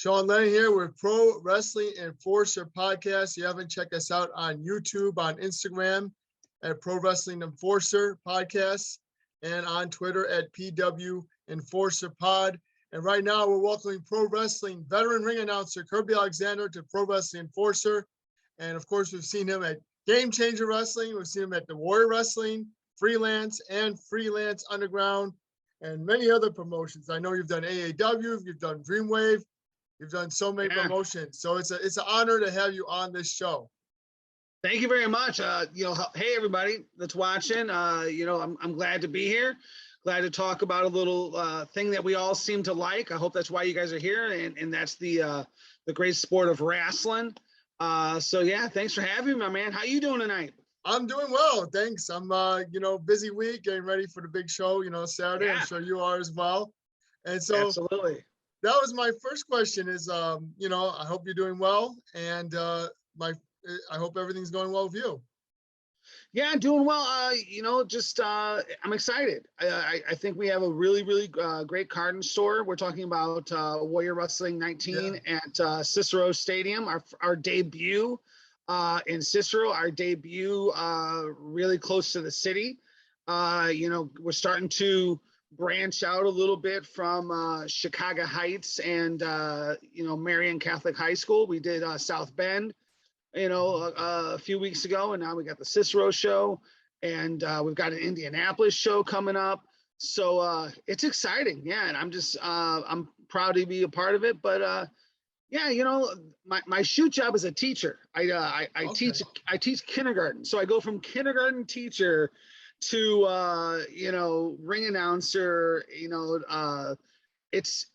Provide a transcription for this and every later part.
Sean Lennon here with Pro Wrestling Enforcer Podcast. If you haven't checked us out on YouTube, on Instagram at Pro Wrestling Enforcer Podcast, and on Twitter at PW Enforcer Pod. And right now we're welcoming pro wrestling veteran ring announcer Kirby Alexander to Pro Wrestling Enforcer. And of course, we've seen him at Game Changer Wrestling. We've seen him at the Warrior Wrestling, Freelance and Freelance Underground, and many other promotions. I know you've done AAW, you've done Dreamwave, you've done so many promotions. So it's an honor to have you on this show. Thank you very much. Hey everybody that's watching. I'm glad to be here. Glad to talk about a little thing that we all seem to like. I hope that's why you guys are here, and that's the great sport of wrestling. So yeah, thanks for having me, my man. How you doing tonight? I'm doing well, thanks. I'm busy week, getting ready for the big show, Saturday. Yeah. I'm sure you are as well. And so absolutely. That was my first question is, I hope you're doing well, and I hope everything's going well with you. Yeah, I'm doing well. I'm excited. I think we have a really, really great card in store. We're talking about Warrior Wrestling 19 at Cicero Stadium, our debut in Cicero, our debut really close to the city. We're starting to branch out a little bit from Chicago Heights and, Marion Catholic High School. We did South Bend, a few weeks ago, and now we got the Cicero show, and we've got an Indianapolis show coming up. So it's exciting. Yeah. And I'm proud to be a part of it, but my shoot job as a teacher. I teach kindergarten. So I go from kindergarten teacher to, ring announcer. It's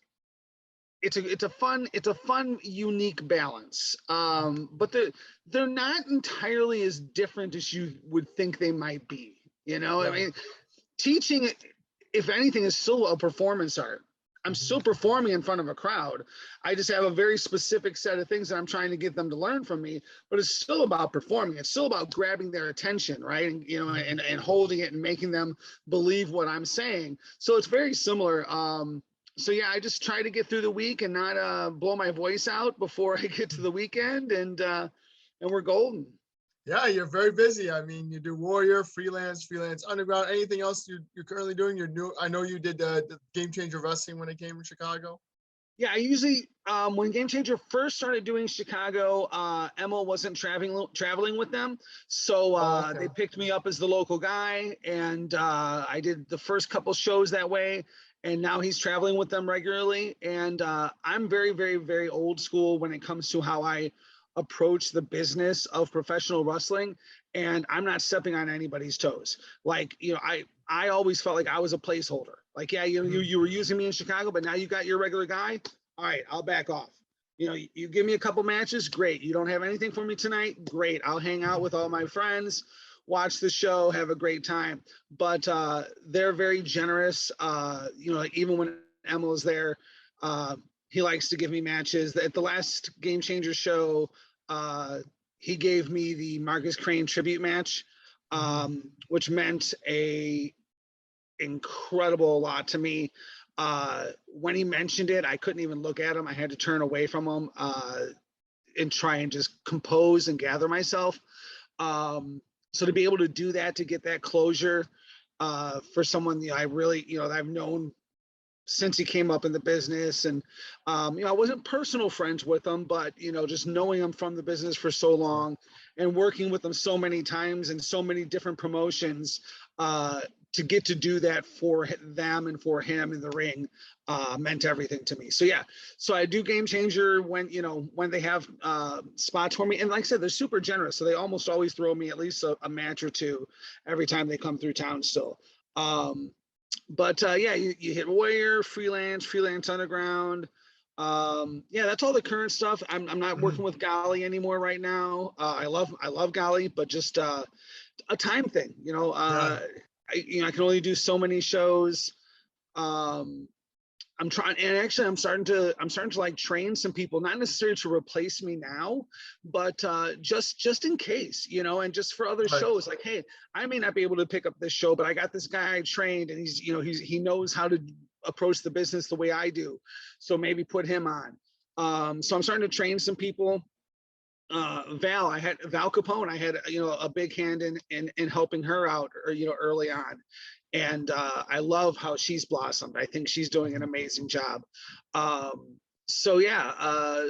a fun, unique balance. But they're not entirely as different as you would think they might be. I mean, teaching, if anything, is still a performance art. I'm still performing in front of a crowd. I just have a very specific set of things that I'm trying to get them to learn from me, but it's still about performing. It's still about grabbing their attention, right? And, and holding it and making them believe what I'm saying. So it's very similar. So yeah, I just try to get through the week and not blow my voice out before I get to the weekend, and we're golden. Yeah, you're very busy. I mean, you do Warrior, Freelance Underground. Anything else you're currently doing? I know you did the Game Changer Wrestling when it came in Chicago. Yeah, I usually when Game Changer first started doing Chicago, Emma wasn't traveling with them, so they picked me up as the local guy, and I did the first couple shows that way. And now he's traveling with them regularly. And I'm very, very, very old school when it comes to how I approach the business of professional wrestling. And I'm not stepping on anybody's toes. Like, I always felt like I was a placeholder. Like, yeah, you were using me in Chicago, but now you got your regular guy. All right, I'll back off. You give me a couple matches, great. You don't have anything for me tonight, great. I'll hang out with all my friends, watch the show, have a great time. But they're very generous. Even when Emma is there, he likes to give me matches. At the last Game Changer show, he gave me the Marcus Crane tribute match, which meant a incredible lot to me. When he mentioned it, I couldn't even look at him. I had to turn away from him and try and just compose and gather myself. So to be able to do that, to get that closure for someone I really, that I've known since he came up in the business, and I wasn't personal friends with him, but just knowing him from the business for so long and working with him so many times and so many different promotions, to get to do that for them and for him in the ring meant everything to me. So yeah, so I do Game Changer when they have spots for me, and like I said, they're super generous, so they almost always throw me at least a match or two every time they come through town still. But you hit Warrior, Freelance Underground. That's all the current stuff. I'm not working with Golly anymore right now. I love Golly, but just a time thing. I can only do so many shows. I'm starting to like train some people, not necessarily to replace me now, but just in case, and just for other shows, like, hey, I may not be able to pick up this show, but I got this guy I trained, and he knows how to approach the business the way I do. So maybe put him on. So I'm starting to train some people. Val Capone, I had, a big hand in helping her out, or, early on. And I love how she's blossomed. I think she's doing an amazing job. So yeah,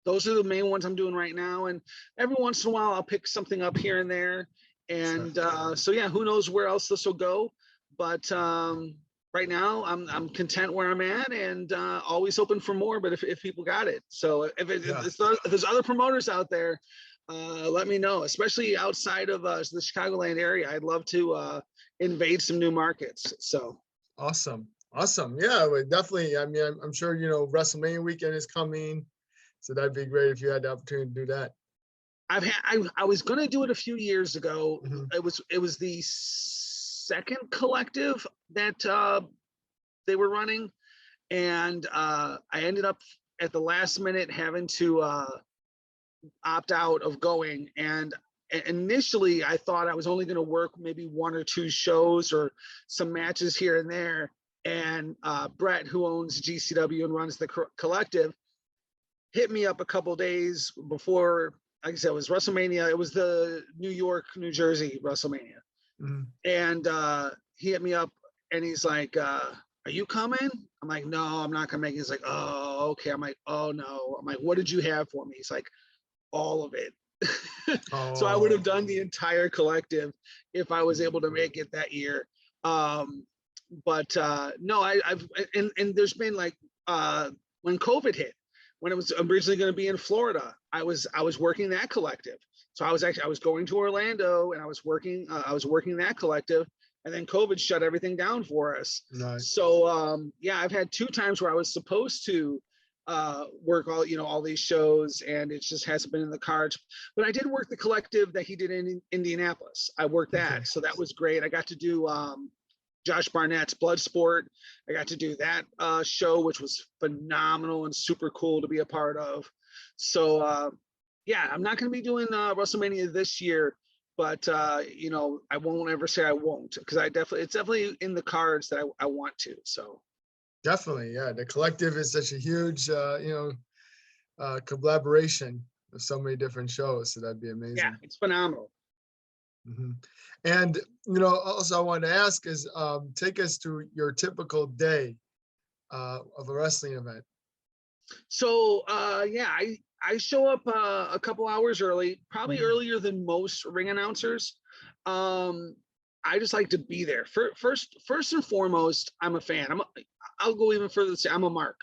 those are the main ones I'm doing right now. And every once in a while, I'll pick something up here and there. And so yeah, who knows where else this will go? But right now, I'm content where I'm at, and always open for more. But if people got it, so if there's other promoters out there, let me know. Especially outside of the Chicagoland area, I'd love to invade some new markets. So awesome. Yeah, definitely. I mean, I'm sure WrestleMania weekend is coming. So that'd be great if you had the opportunity to do that. I was going to do it a few years ago. Mm-hmm. It was the second collective that they were running, and I ended up at the last minute having to opt out of going. And initially, I thought I was only going to work maybe 1 or 2 shows or some matches here and there. And Brett, who owns GCW and runs the collective, hit me up a couple days before, like I said, it was WrestleMania. It was the New York, New Jersey WrestleMania. Mm-hmm. And he hit me up and he's like, are you coming? I'm like, no, I'm not gonna make it. He's like, oh, okay. I'm like, oh no. I'm like, what did you have for me? He's like, all of it. So I would have done the entire collective if I was able to make it that year. But no, I've there's been like when COVID hit, when it was originally going to be in Florida, I was working that collective. So I was going to Orlando and I was working that collective, and then COVID shut everything down for us. Nice. So yeah, I've had 2 times where I was supposed to work all these shows, and it just hasn't been in the cards. But I did work the collective that he did in Indianapolis. I worked that, okay. So that was great. I got to do Josh Barnett's Bloodsport. I got to do that show, which was phenomenal and super cool to be a part of. So yeah, I'm not going to be doing WrestleMania this year, but I won't ever say I won't, because it's definitely in the cards that I want to. So definitely, yeah. The collective is such a huge collaboration of so many different shows, so that'd be amazing. Yeah, it's phenomenal. Mm-hmm. And also I wanted to ask is take us through your typical day of a wrestling event. So yeah, I show up a couple hours early, probably earlier than most ring announcers. I just like to be there. First and foremost, I'm a fan. I'll go even further to say I'm a mark.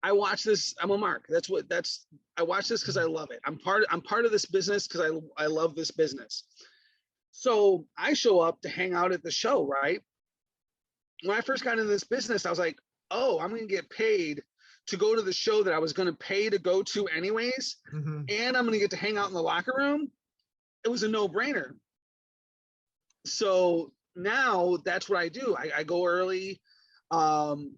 I watch this. I'm a mark. I watch this because I love it. I'm part of this business because I love this business. So I show up to hang out at the show, right? When I first got into this business, I was like, oh, I'm going to get paid to go to the show that I was going to pay to go to anyways. Mm-hmm. And I'm going to get to hang out in the locker room. It was a no-brainer. So now that's what I do. I go early. And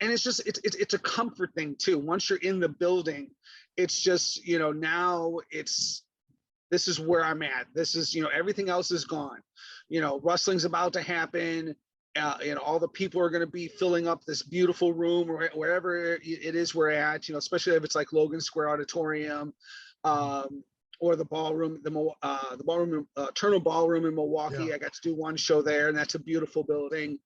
it's a comfort thing too. Once you're in the building, it's just, now this is where I'm at. This is, everything else is gone. Wrestling's about to happen. All the people are going to be filling up this beautiful room or wherever it is we're at, especially if it's like Logan Square Auditorium, or the ballroom, the ballroom, Eternal Ballroom in Milwaukee. Yeah. I got to do one show there, and that's a beautiful building.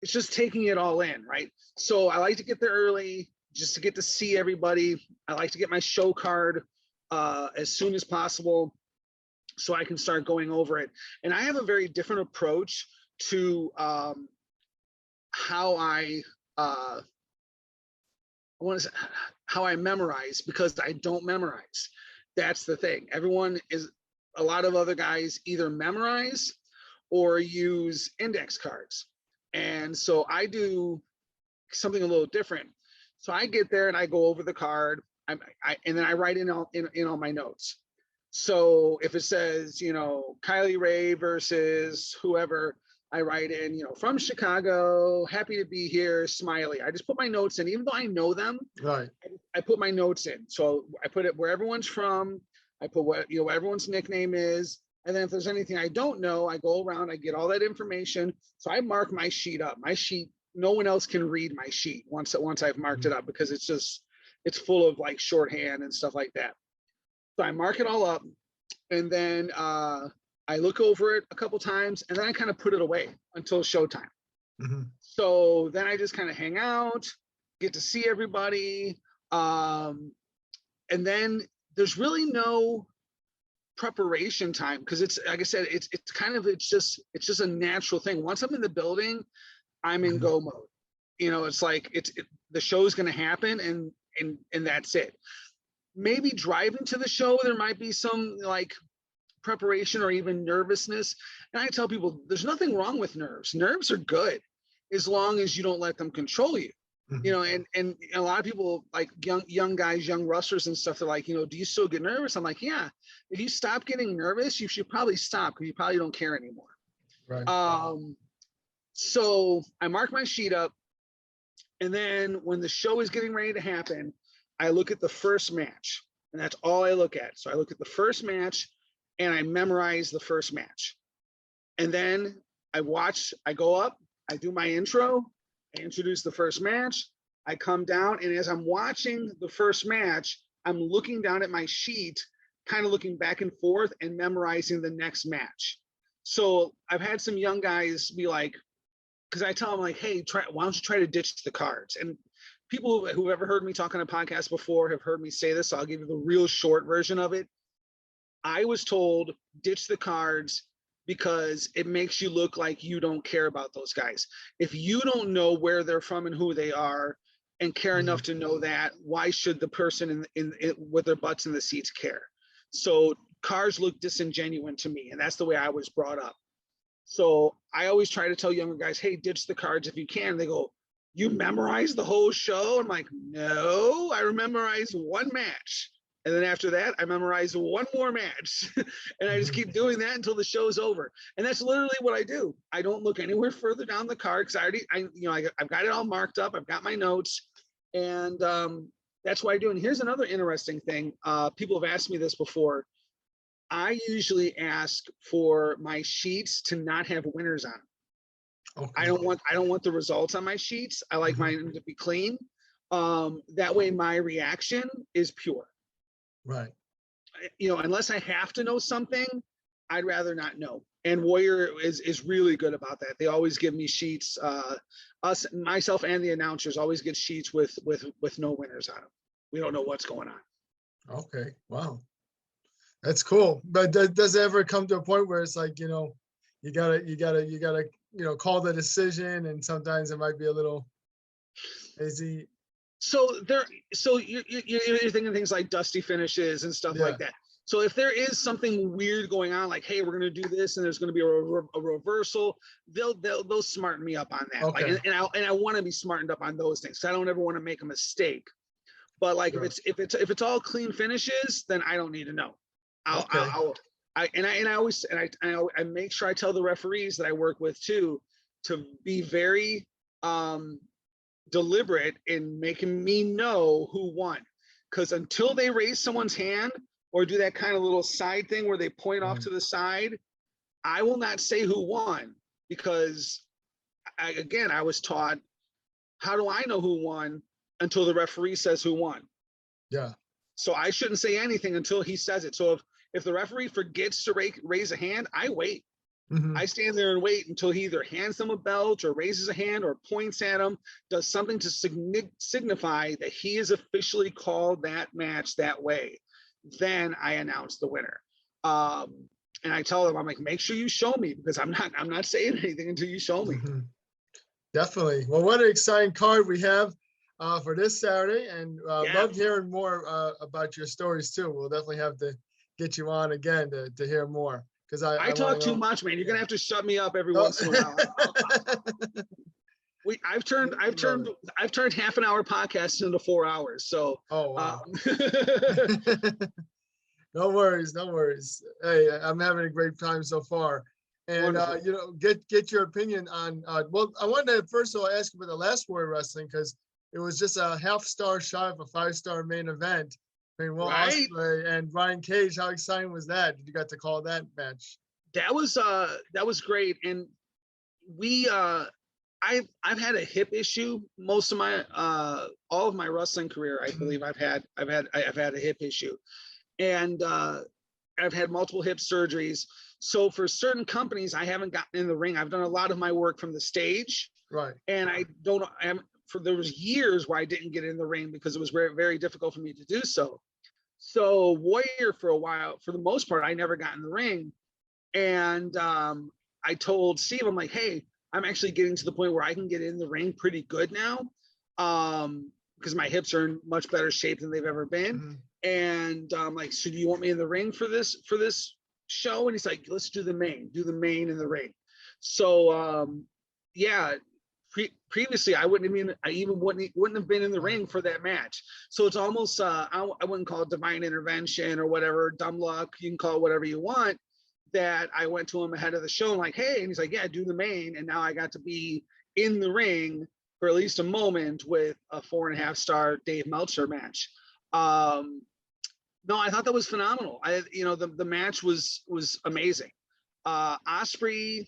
It's just taking it all in, right? So I like to get there early just to get to see everybody. I like to get my show card as soon as possible so I can start going over it. And I have a very different approach to how I memorize, because I don't memorize. That's the thing. A lot of other guys either memorize or use index cards. And so I do something a little different. So I get there and I go over the card, and then I write in all my notes. So if it says, Kylie Ray versus whoever, I write in, from Chicago, happy to be here, smiley. I just put my notes in, even though I know them. Right. I put my notes in. So I put it where everyone's from. I put what everyone's nickname is. And then if there's anything I don't know, I go around, I get all that information. So I mark my sheet up. My sheet, no one else can read my sheet once I've marked it up, because it's it's full of like shorthand and stuff like that. So I mark it all up, and then I look over it a couple times, and then I kind of put it away until showtime. Mm-hmm. So then I just kind of hang out, get to see everybody, and then there's really no preparation time, because it's like I said, it's just a natural thing. Once I'm in the building, I'm in go mode. You know, it's like the show's going to happen, and that's it. Maybe driving to the show, there might be some like preparation or even nervousness. And I tell people, there's nothing wrong with nerves. Nerves are good as long as you don't let them control you. Mm-hmm. You know, and a lot of people, like young guys, young wrestlers and stuff, they're like, you know, do you still get nervous? I'm like, yeah. If you stop getting nervous, you should probably stop, because you probably don't care anymore. Right. So I mark my sheet up, and then when the show is getting ready to happen, I look at the first match, and that's all I look at. So I look at the first match, and I memorize the first match. And then I go up, I do my intro, I introduce the first match, I come down, and as I'm watching the first match, I'm looking down at my sheet, kind of looking back and forth and memorizing the next match. So I've had some young guys be like, because I tell them like, hey, why don't you try to ditch the cards? And people who've ever heard me talk on a podcast before have heard me say this, so I'll give you the real short version of it. I was told, ditch the cards, because it makes you look like you don't care about those guys. If you don't know where they're from and who they are and care enough to know that, why should the person in with their butts in the seats care? So cards look disingenuous to me, and that's the way I was brought up. So I always try to tell younger guys, hey, ditch the cards if you can. They go, you memorize the whole show? I'm like, no, I memorize one match. And then after that, I memorize one more match. And I just keep doing that until the show's over. And that's literally what I do. I don't look anywhere further down the card, because I've got it all marked up. I've got my notes. And that's what I do. And here's another interesting thing. People have asked me this before. I usually ask for my sheets to not have winners on them. Okay. I don't want the results on my sheets. I like mine to be clean. That way my reaction is pure. Right. You know, unless I have to know something, I'd rather not know. And Warrior is really good about that. They always give me sheets. Myself and the announcers always get sheets with no winners on them. We don't know what's going on. Okay. Wow. That's cool. But does it ever come to a point where it's like, you know, you gotta, you know, call the decision, and sometimes it might be a little hazy? So you're thinking things like dusty finishes and stuff like that. So if there is something weird going on, like, hey, we're going to do this, and there's going to be a reversal, they'll smarten me up on that. Okay. Like, and I want to be smartened up on those things. So I don't ever want to make a mistake. But like, sure, if it's all clean finishes, then I don't need to know. I make sure I tell the referees that I work with too, to be very deliberate in making me know who won. Because until they raise someone's hand or do that kind of little side thing where they point off to the side, I will not say who won, because I was taught, how do I know who won until the referee says who won? Yeah. So I shouldn't say anything until he says it. So if the referee forgets to raise a hand, I wait. I stand there and wait until he either hands them a belt or raises a hand or points at them, does something to signify that he has officially called that match that way. Then I announce the winner. And I tell them, I'm like, make sure you show me, because I'm not saying anything until you show me. Definitely. Well, what an exciting card we have for this Saturday, and love hearing more about your stories too. We'll definitely have to get you on again to hear more. Because I talk too much, man. You're gonna have to shut me up every once in a while. I've turned half an hour podcasts into 4 hours. So wow. No worries. Hey, I'm having a great time so far. And you know, get your opinion on well, I wanted to first of all ask you about the last Warrior Wrestling, because it was just a half-star shy of a 5-star main event. Will Ospreay and Brian Cage. How exciting was that? Did you get to call that match? That was great. And we I've had a hip issue most of my all of my wrestling career. I believe I've had a hip issue, and I've had multiple hip surgeries. So for certain companies, I haven't gotten in the ring. I've done a lot of my work from the stage, Right. and there was years where I didn't get in the ring because it was very, very difficult for me to do so. So Warrior, for a while, for the most part, I never got in the ring, and I told Steve, I'm like, hey, I'm actually getting to the point where I can get in the ring pretty good now, because my hips are in much better shape than they've ever been. Mm-hmm. And I'm like, so do you want me in the ring for this show? And he's like, let's do the main in the ring. So yeah, previously I wouldn't have been in the ring for that match. So it's almost I wouldn't call it divine intervention or whatever, dumb luck. You can call it whatever you want. That I went to him ahead of the show and like, hey, and he's like, yeah, do the main. And now I got to be in the ring for at least a moment with a 4.5-star Dave Meltzer match. No, I thought that was phenomenal. The match was amazing. Ospreay,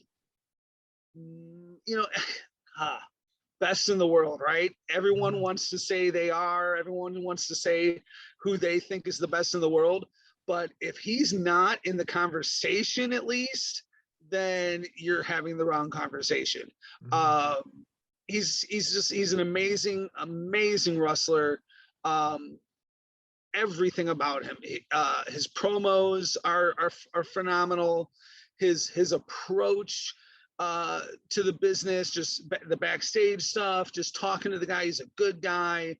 best in the world, right? Everyone wants to say they are. Everyone wants to say who they think is the best in the world. But if he's not in the conversation, at least, then you're having the wrong conversation. Mm-hmm. He's an amazing wrestler. Everything about him, his promos are phenomenal. His approach to the business, just the backstage stuff, just talking to the guy. He's a good guy.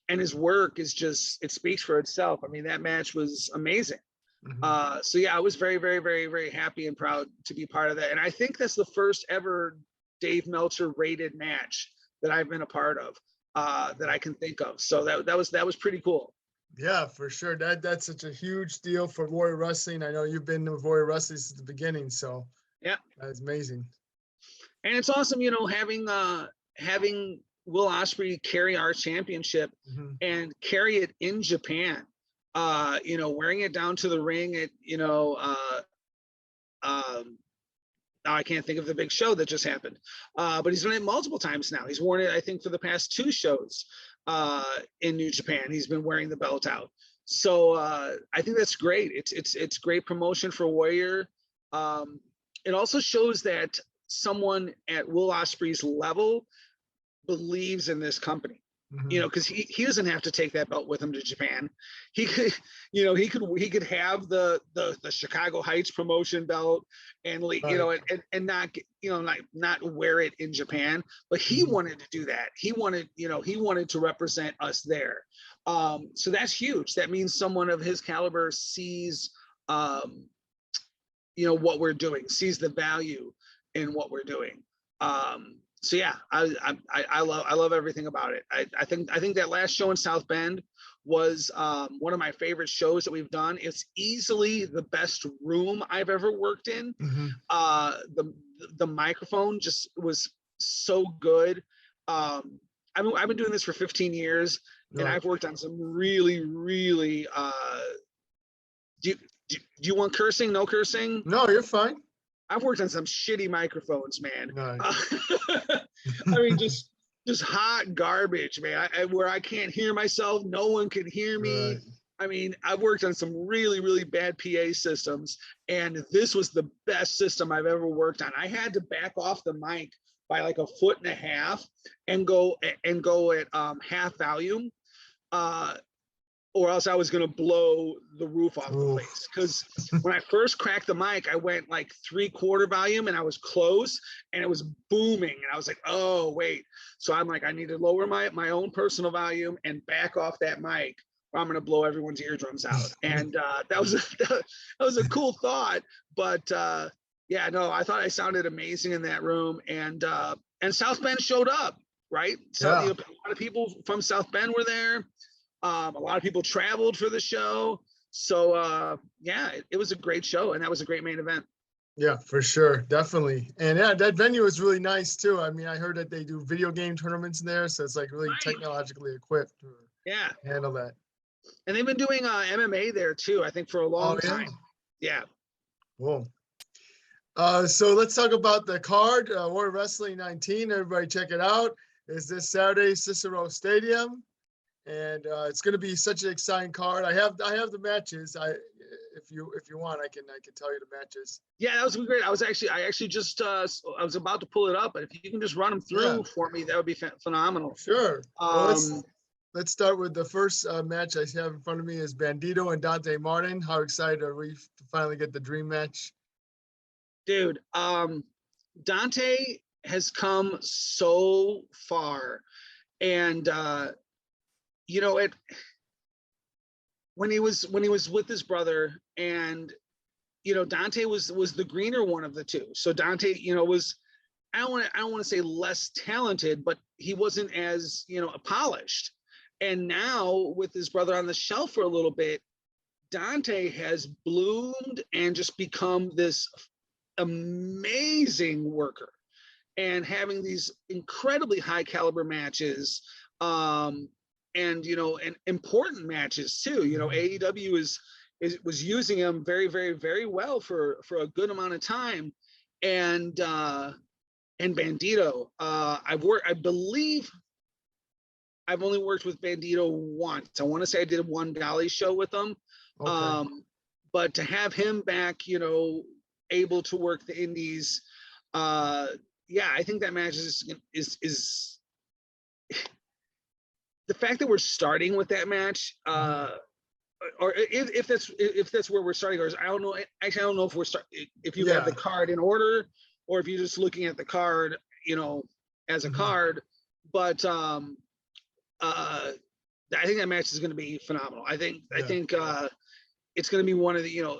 And his work is just, it speaks for itself. I mean, that match was amazing. Mm-hmm. So yeah, I was very, very, very, very happy and proud to be part of that. And I think that's the first ever Dave Meltzer rated match that I've been a part of, that I can think of. So that was pretty cool. Yeah, for sure. That's such a huge deal for Warrior Wrestling. I know you've been with Warrior Wrestling since the beginning, so yeah, that's amazing. And it's awesome, having Will Ospreay carry our championship mm-hmm. and carry it in Japan, wearing it down to the ring at, now I can't think of the big show that just happened, but he's done it multiple times now. He's worn it, I think, for the past 2 shows in New Japan. He's been wearing the belt out. So I think that's great. It's great promotion for Warrior. It also shows that someone at Will Ospreay's level believes in this company, mm-hmm. Because he doesn't have to take that belt with him to Japan. He could, he could have the Chicago Heights promotion belt and right. and not not wear it in Japan, but he mm-hmm. wanted to do that. He wanted to represent us there. So that's huge. That means someone of his caliber sees what we're doing, sees the value in what we're doing. So yeah, I love everything about it. I think that last show in South Bend was one of my favorite shows that we've done. It's easily the best room I've ever worked in. Mm-hmm. The microphone just was so good. I've been doing this for 15 years, right. And I've worked on some really, really. Do you want cursing? No cursing? No, you're fine. I've worked on some shitty microphones, man. Nice. I mean, just hot garbage, man. Where I can't hear myself, no one can hear me. Right. I mean, I've worked on some really, really bad PA systems, and this was the best system I've ever worked on. I had to back off the mic by like 1.5 feet and go at half volume. Or else I was going to blow the roof off the place. Because when I first cracked the mic, I went like 3/4 volume and I was close and it was booming. And I was like, oh, wait. So I'm like, I need to lower my own personal volume and back off that mic or I'm going to blow everyone's eardrums out. And that was a cool thought. But yeah, no, I thought I sounded amazing in that room. And South Bend showed up, right? So yeah. A lot of people from South Bend were there. A lot of people traveled for the show. So yeah, it was a great show and that was a great main event. Yeah, for sure. Definitely. And yeah, that venue is really nice too. I mean, I heard that they do video game tournaments in there. So it's like really right. Technologically equipped to handle that. And they've been doing MMA there too, I think for a long time. Yeah. Cool. So let's talk about the card. World Wrestling 19. Everybody check it out. It's this Saturday, Cicero Stadium, and it's going to be such an exciting card. I have the matches. If you want, I can tell you the matches. Yeah, that was great. I actually just I was about to pull it up, but if you can just run them through for me, that would be phenomenal. Sure. Well, let's start with the first match I have in front of me is Bandido and Dante Martin. How excited are we to finally get the dream match? Dude, Dante has come so far, and you know it. When he was with his brother, and you know Dante was the greener one of the two. So Dante, you know, was I don't want to say less talented, but he wasn't as polished. And now with his brother on the shelf for a little bit, Dante has bloomed and just become this amazing worker, and having these incredibly high caliber matches. And and important matches too. AEW was using him very, very, very well for a good amount of time. And Bandido, I believe I've only worked with Bandido once. I want to say I did one Dolly show with him. Okay. But to have him back, able to work the indies, I think that match is the fact that we're starting with that match, or if that's where we're starting, or I don't know. Actually, I don't know if you have the card in order, or if you're just looking at the card, as a card. But I think that match is going to be phenomenal. I think it's going to be one of the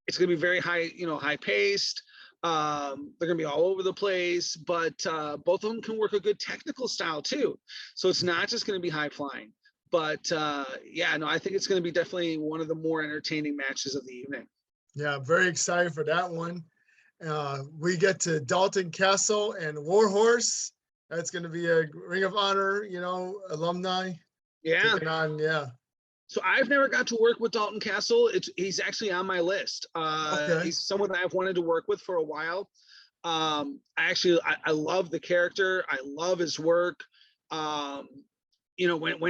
it's going to be very high high paced. They're going to be all over the place, but both of them can work a good technical style too. So it's not just going to be high flying, but I think it's going to be definitely one of the more entertaining matches of the evening. Yeah, I'm very excited for that one. We get to Dalton Castle and Warhorse. That's going to be a Ring of Honor, alumni. Yeah. So I've never got to work with Dalton Castle. He's actually on my list. He's someone that I've wanted to work with for a while. I love the character. I love his work. When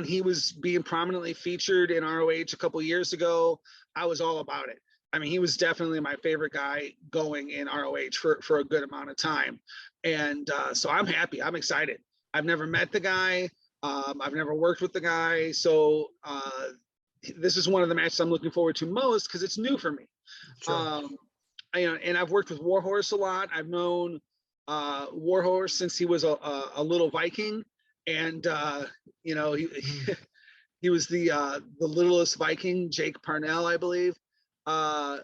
he was being prominently featured in ROH a couple years ago, I was all about it. I mean, he was definitely my favorite guy going in ROH for a good amount of time. And so I'm happy. I'm excited. I've never met the guy. I've never worked with the guy. So this is one of the matches I'm looking forward to most because it's new for me. Sure. And I've worked with Warhorse a lot. I've known Warhorse since he was a little Viking, and he was the littlest Viking, Jake Parnell, I believe. So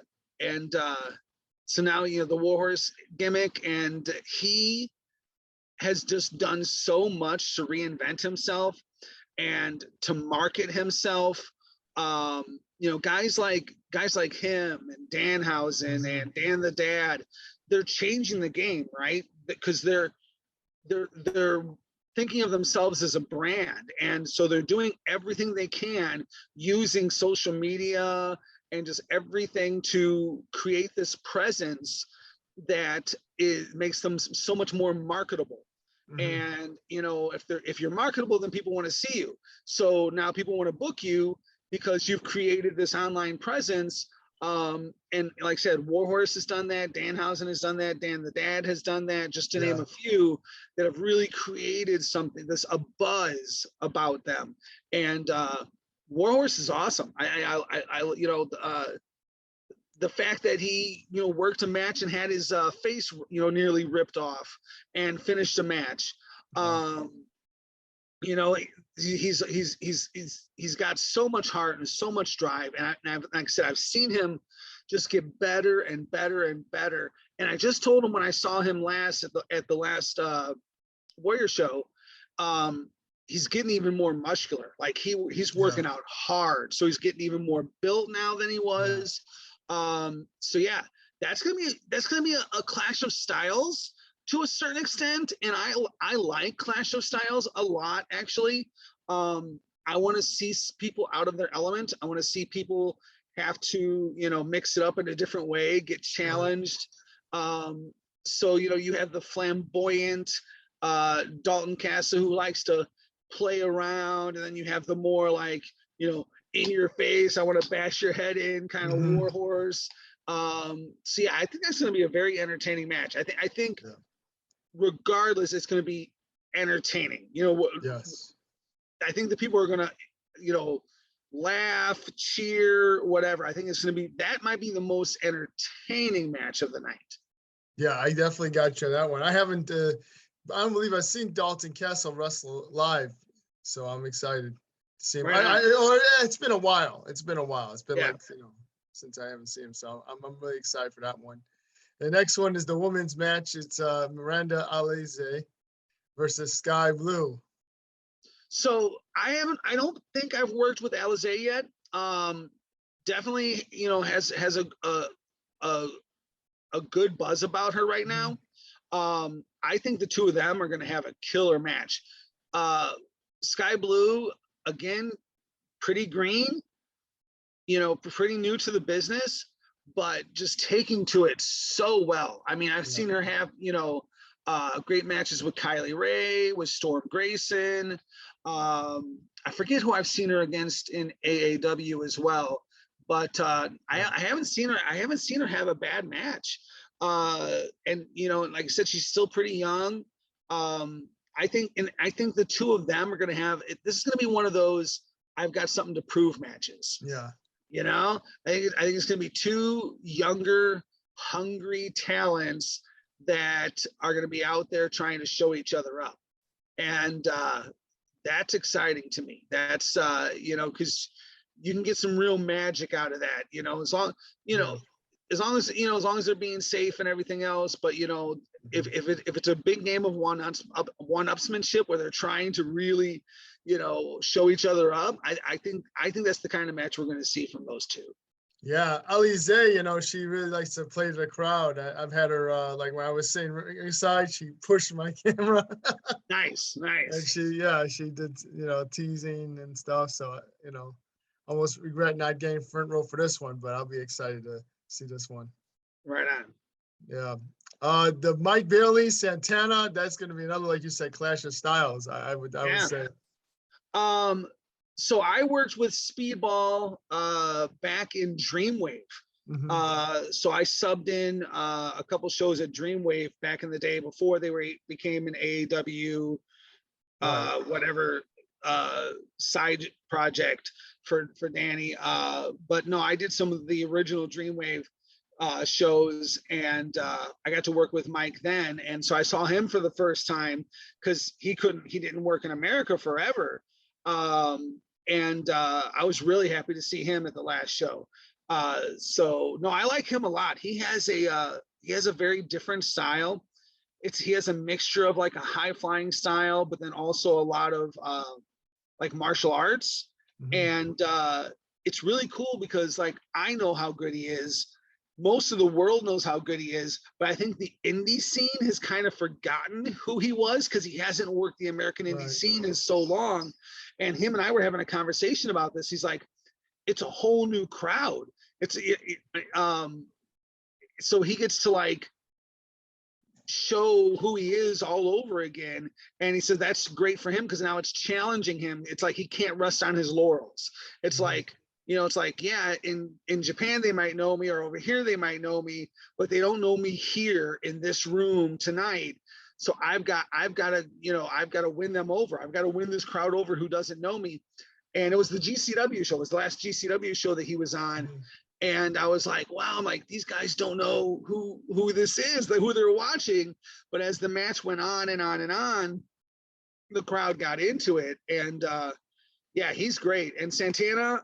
now the Warhorse gimmick, and he has just done so much to reinvent himself and to market himself. Guys like him and Danhausen and Dan the Dad, they're changing the game, right? Because they're thinking of themselves as a brand, and so they're doing everything they can using social media and just everything to create this presence that makes them so much more marketable. And if you're marketable, then people want to see you. So now people want to book you because you've created this online presence. And like I said, Warhorse has done that. Danhausen has done that. Dan the Dad has done that, just to name a few that have really created something, a buzz about them. And Warhorse is awesome. The fact that he, worked a match and had his face, nearly ripped off and finished a match. He's got so much heart and so much drive. And like I said, I've seen him just get better and better and better. And I just told him when I saw him last at the last Warrior show, he's getting even more muscular. Like he's working out hard. So he's getting even more built now than he was. That's gonna be a clash of styles to a certain extent, and I like Clash of Styles a lot, actually. I want to see people out of their element. I want to see people have to mix it up in a different way, get challenged. So, you have the flamboyant Dalton Casa who likes to play around, and then you have the more like, in your face, I want to bash your head in kind of Warhorse. So yeah, I think that's going to be a very entertaining match. I think regardless, it's going to be entertaining. Yes. I think the people are going to, laugh, cheer, whatever. I think it's going to be, that might be the most entertaining match of the night. Yeah, I definitely got you on that one. I haven't, I don't believe I've seen Dalton Castle wrestle live, so I'm excited to see him. Right It's been a while. It's been like, since I haven't seen him, so I'm really excited for that one. The next one is the women's match. It's Miranda Alize versus Skye Blue. So I don't think I've worked with Alize yet. Definitely, has a good buzz about her right now. I think the two of them are going to have a killer match. Skye Blue, again, pretty green, pretty new to the business, but just taking to it so well. I mean, I've seen her have, great matches with Kylie Ray, with Storm Grayson. I forget who I've seen her against in AAW as well, but I haven't seen her have a bad match. And like I said, she's still pretty young. I think the two of them are going to have it. This is going to be one of those I've got something to prove matches. Yeah. I think it's going to be two younger, hungry talents that are going to be out there trying to show each other up. And that's exciting to me. That's, because you can get some real magic out of that, as long, as long as they're being safe and everything else. But, if it's a big game of one-upsmanship where they're trying to really, show each other up, I think that's the kind of match we're going to see from those two. Yeah, Alize, she really likes to play to the crowd. I've had her, like when I was sitting inside, she pushed my camera. Nice. And she did, teasing and stuff. So, almost regret not getting front row for this one, but I'll be excited to see this one. Right on. Yeah. The Mike Bailey, Santana, that's going to be another, like you said, clash of styles. I would say. So I worked with Speedball back in Dreamwave. So I subbed in a couple shows at Dreamwave back in the day before they became an AAW whatever side project for Danny. But no, I did some of the original Dreamwave shows, and I got to work with Mike then. And so I saw him for the first time because he didn't work in America forever. And I was really happy to see him at the last show. So no, I like him a lot. He has a very different style. He has a mixture of like a high flying style, but then also a lot of like martial arts. And it's really cool because like I know how good he is. Most of the world knows how good he is, but I think the indie scene has kind of forgotten who he was because he hasn't worked the American indie scene in so long. And him and I were having a conversation about this. He's like, it's a whole new crowd. So he gets to like show who he is all over again. And he says that's great for him because now it's challenging him. It's like he can't rest on his laurels. It's like, it's like, yeah, in Japan, they might know me, or over here, they might know me, but they don't know me here in this room tonight. So I've got to win them over. I've got to win this crowd over who doesn't know me. And it was the GCW show. It was the last GCW show that he was on. And I was like, wow, I'm like, these guys don't know who this is, like who they're watching. But as the match went on and on and on, the crowd got into it. And yeah, he's great. And Santana,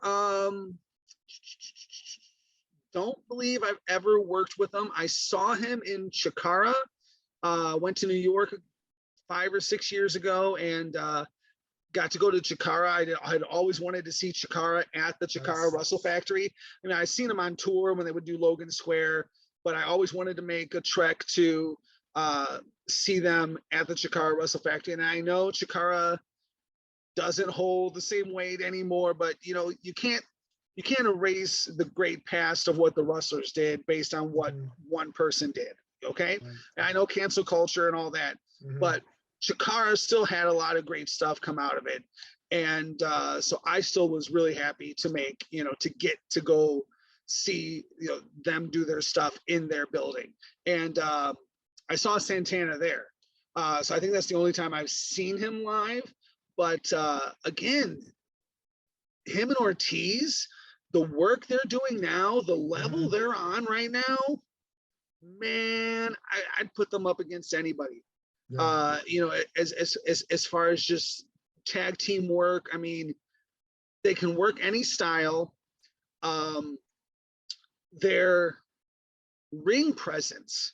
don't believe I've ever worked with him. I saw him in Chikara, went to New York 5 or 6 years ago and got to go to Chikara. I had always wanted to see Chikara at the Chikara Russell Factory. I mean, I've seen him on tour when they would do Logan Square, but I always wanted to make a trek to see them at the Chikara Russell Factory. And I know Chikara doesn't hold the same weight anymore, but you can't erase the great past of what the Rustlers did based on what one person did. Okay. Right. And I know cancel culture and all that, but Chikara still had a lot of great stuff come out of it. And so I still was really happy to make, to get to go see, them do their stuff in their building. And I saw Santana there. So I think that's the only time I've seen him live. But again, him and Ortiz, the work they're doing now, the level they're on right now, man, I'd put them up against anybody. Yeah. As far as just tag team work, I mean, they can work any style. Their ring presence,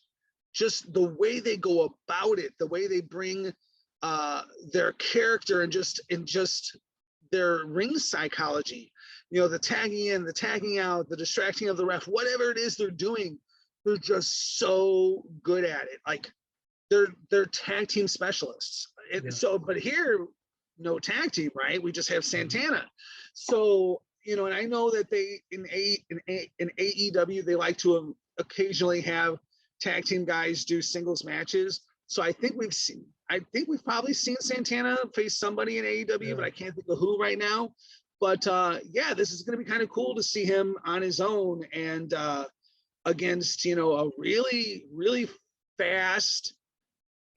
just the way they go about it, the way they bring their character and just their ring psychology, the tagging in, the tagging out, the distracting of the ref, whatever it is they're doing, they're just so good at it. Like they're tag team specialists. So, but here, no tag team, right? We just have Santana. So, and I know that they in AEW they like to occasionally have tag team guys do singles matches. So I think we've probably seen Santana face somebody in AEW, but I can't think of who right now. But this is going to be kind of cool to see him on his own and against a really, really fast,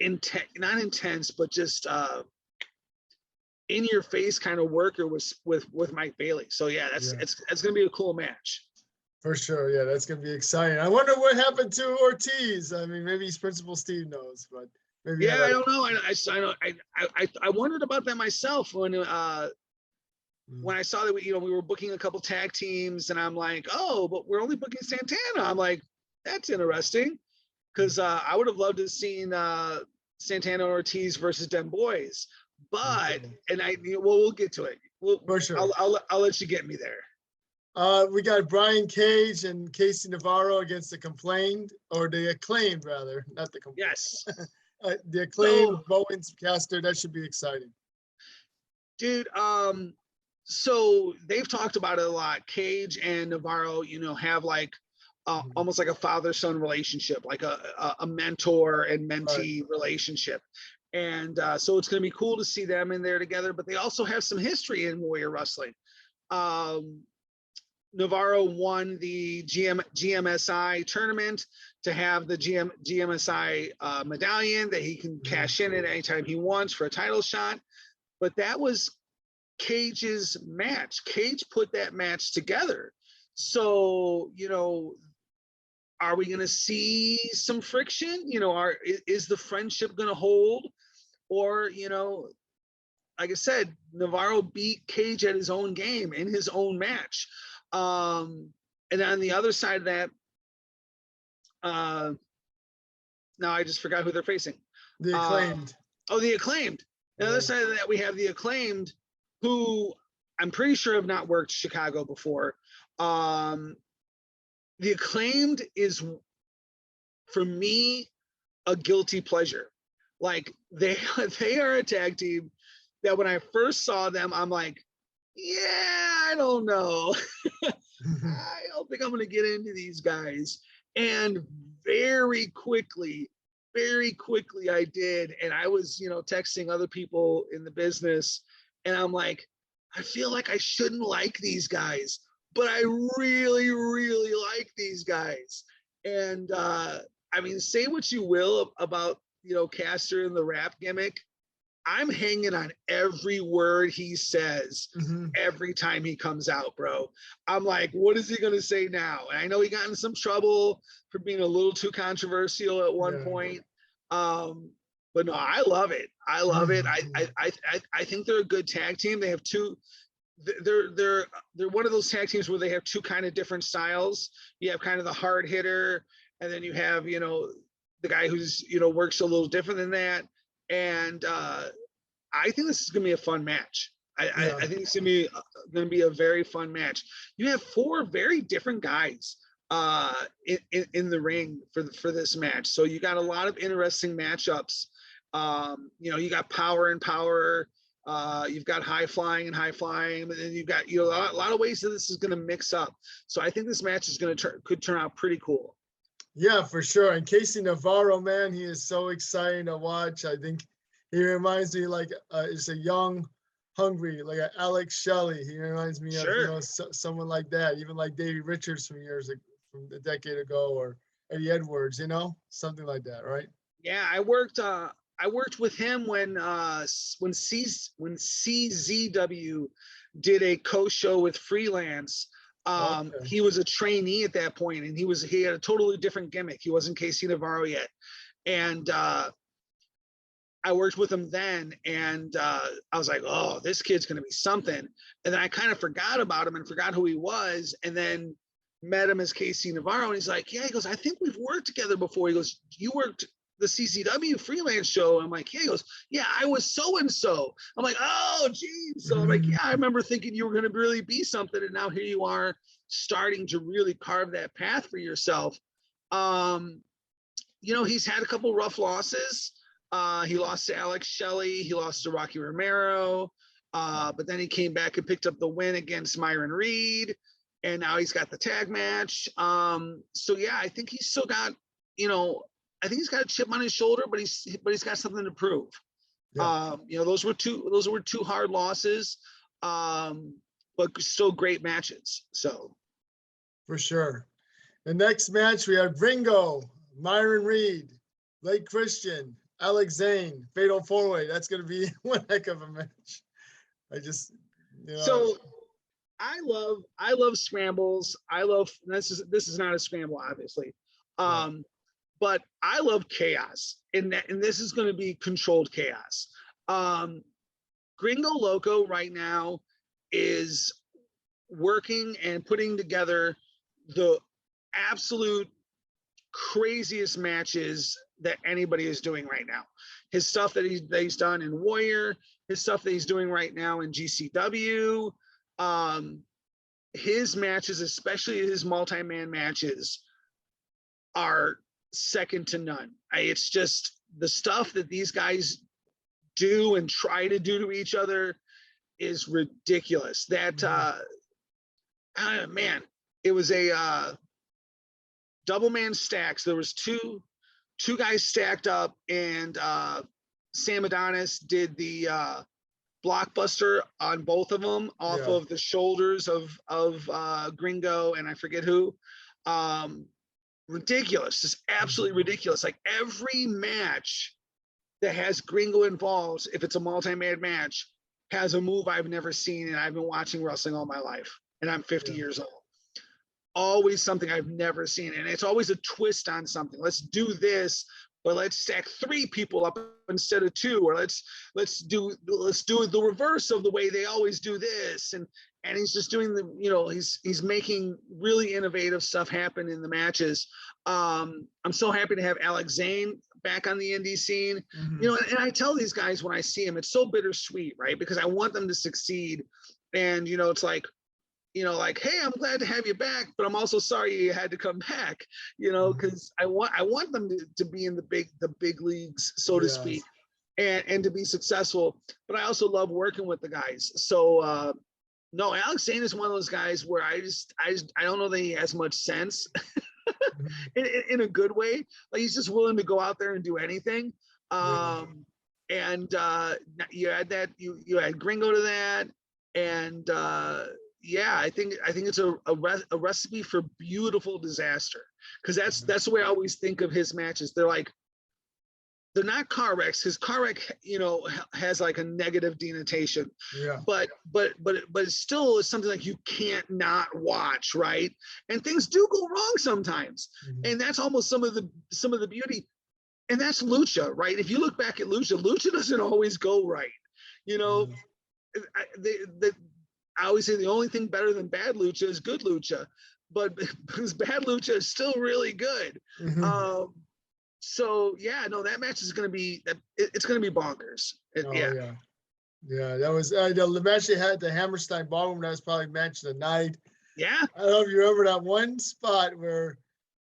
not intense, but just in your face kind of worker with Mike Bailey. So it's going to be a cool match. For sure, yeah, that's gonna be exciting. I wonder what happened to Ortiz. I mean, maybe Principal Steve knows, but maybe. I don't know. I wondered about that myself when I saw that we were booking a couple tag teams, and I'm like, oh, but we're only booking Santana. I'm like, that's interesting, because I would have loved to have seen Santana and Ortiz versus them boys, but we'll get to it. For sure, I'll let you get me there. We got Brian Cage and Casey Navarro against the Acclaimed rather, not the Complained. Yes. The Acclaimed Bowens caster, that should be exciting. Dude, so they've talked about it a lot. Cage and Navarro, have like almost like a father-son relationship, like a mentor and mentee relationship. And so it's going to be cool to see them in there together, but they also have some history in Warrior Wrestling. Navarro won the GMSI tournament to have the GMSI medallion that he can cash in at any time he wants for a title shot. But that was Cage's match. Cage put that match together. So, are we going to see some friction? Is the friendship going to hold? Or, like I said, Navarro beat Cage at his own game in his own match. And on the other side of that, now I just forgot who they're facing. The Acclaimed. The Acclaimed. The other side of that, we have the Acclaimed, who I'm pretty sure have not worked Chicago before. The Acclaimed is, for me, a guilty pleasure. Like they are a tag team that when I first saw them, I'm like, I don't know. I don't think I'm going to get into these guys. And very quickly I did. And I was, texting other people in the business, and I'm like, I feel like I shouldn't like these guys, but I really, really like these guys. And I mean, say what you will about, Caster and the rap gimmick. I'm hanging on every word he says every time he comes out, bro. I'm like, what is he going to say now? And I know he got in some trouble for being a little too controversial at one point. But no, I love it. I love it. I think they're a good tag team. They have two. They're one of those tag teams where they have two kind of different styles. You have kind of the hard hitter, and then you have, the guy who's, works a little different than that. And I think this is going to be a fun match. I think it's going to be a very fun match. You have four very different guys in the ring for this match. So you got a lot of interesting matchups. You got power and power. You've got high flying and high flying, and then you've got a lot of ways that this is going to mix up. So I think this match is could turn out pretty cool. Yeah, for sure. And Casey Navarro, man, he is so exciting to watch. I think he reminds me like it's a young, hungry, like a Alex Shelley. He reminds me of, Sure. someone like that, even like Davey Richards from from a decade ago, or Eddie Edwards, something like that, right? Yeah, I worked with him when CZW did a co-show with Freelance. Okay. He was a trainee at that point, and he had a totally different gimmick. He wasn't Casey Navarro yet, and I worked with him then, and I was like, oh, this kid's gonna be something. And then I kind of forgot about him and forgot who he was, and then met him as Casey Navarro, and he's like, yeah, he goes, I think we've worked together before. He goes, you worked the CCW Freelance show. I'm like, yeah. He goes, yeah, I was so and so. I'm like, oh, geez. So I'm like, yeah, I remember thinking you were going to really be something, and now here you are, starting to really carve that path for yourself. He's had a couple rough losses. He lost to Alex Shelley. He lost to Rocky Romero. But then he came back and picked up the win against Myron Reed. And now he's got the tag match. So yeah, I think he's still got, I think he's got a chip on his shoulder, but he's got something to prove. Yeah. Those were two hard losses, but still great matches. So for sure. The next match we have Gringo, Myron Reed, Blake Christian, Alex Zayne, Fatal 4-Way. That's going to be one heck of a match. So I love scrambles. This is not a scramble, obviously. But I love chaos, and this is going to be controlled chaos. Gringo Loco right now is working and putting together the absolute craziest matches that anybody is doing right now. His stuff that he's done in Warrior, his stuff that he's doing right now in GCW, his matches, especially his multi-man matches, are second to none. It's just the stuff that these guys do and try to do to each other is ridiculous. That man, it was a double man stacks. There was two guys stacked up, and Sam Adonis did the blockbuster on both of them off of the shoulders of Gringo and I forget who. Ridiculous, just absolutely ridiculous. Like every match that has Gringo involved, if it's a multi-man match, has a move I've never seen, and I've been watching wrestling all my life, and I'm 50 years old. Always something I've never seen, and it's always a twist on something. Let's do this, but let's stack 3 people up instead of 2, or let's do the reverse of the way they always do this. And he's just doing he's making really innovative stuff happen in the matches. I'm so happy to have Alex Zayne back on the indie scene. And I tell these guys when I see him, it's so bittersweet, right? Because I want them to succeed, and it's like, hey, I'm glad to have you back, but I'm also sorry you had to come back, because I want them to be in the big leagues, so to speak, and to be successful. But I also love working with the guys. So no, Alex Zayne is one of those guys where I don't know that he has much sense in a good way. Like he's just willing to go out there and do anything. And you add that, you add Gringo to that, and I think it's a recipe for beautiful disaster, because that's the way I always think of his matches. They're not car wrecks. His car wreck, has like a negative denotation. Yeah. But it still is something like you can't not watch, right? And things do go wrong sometimes, and that's almost some of the beauty. And that's Lucha, right? If you look back at Lucha doesn't always go right. I always say the only thing better than bad Lucha is good Lucha, but because bad Lucha is still really good. So that match is going to be, it's going to be bonkers. Yeah, that was the match they had at the Hammerstein Ballroom. That was probably match of the night. Yeah. I don't know if you remember that one spot where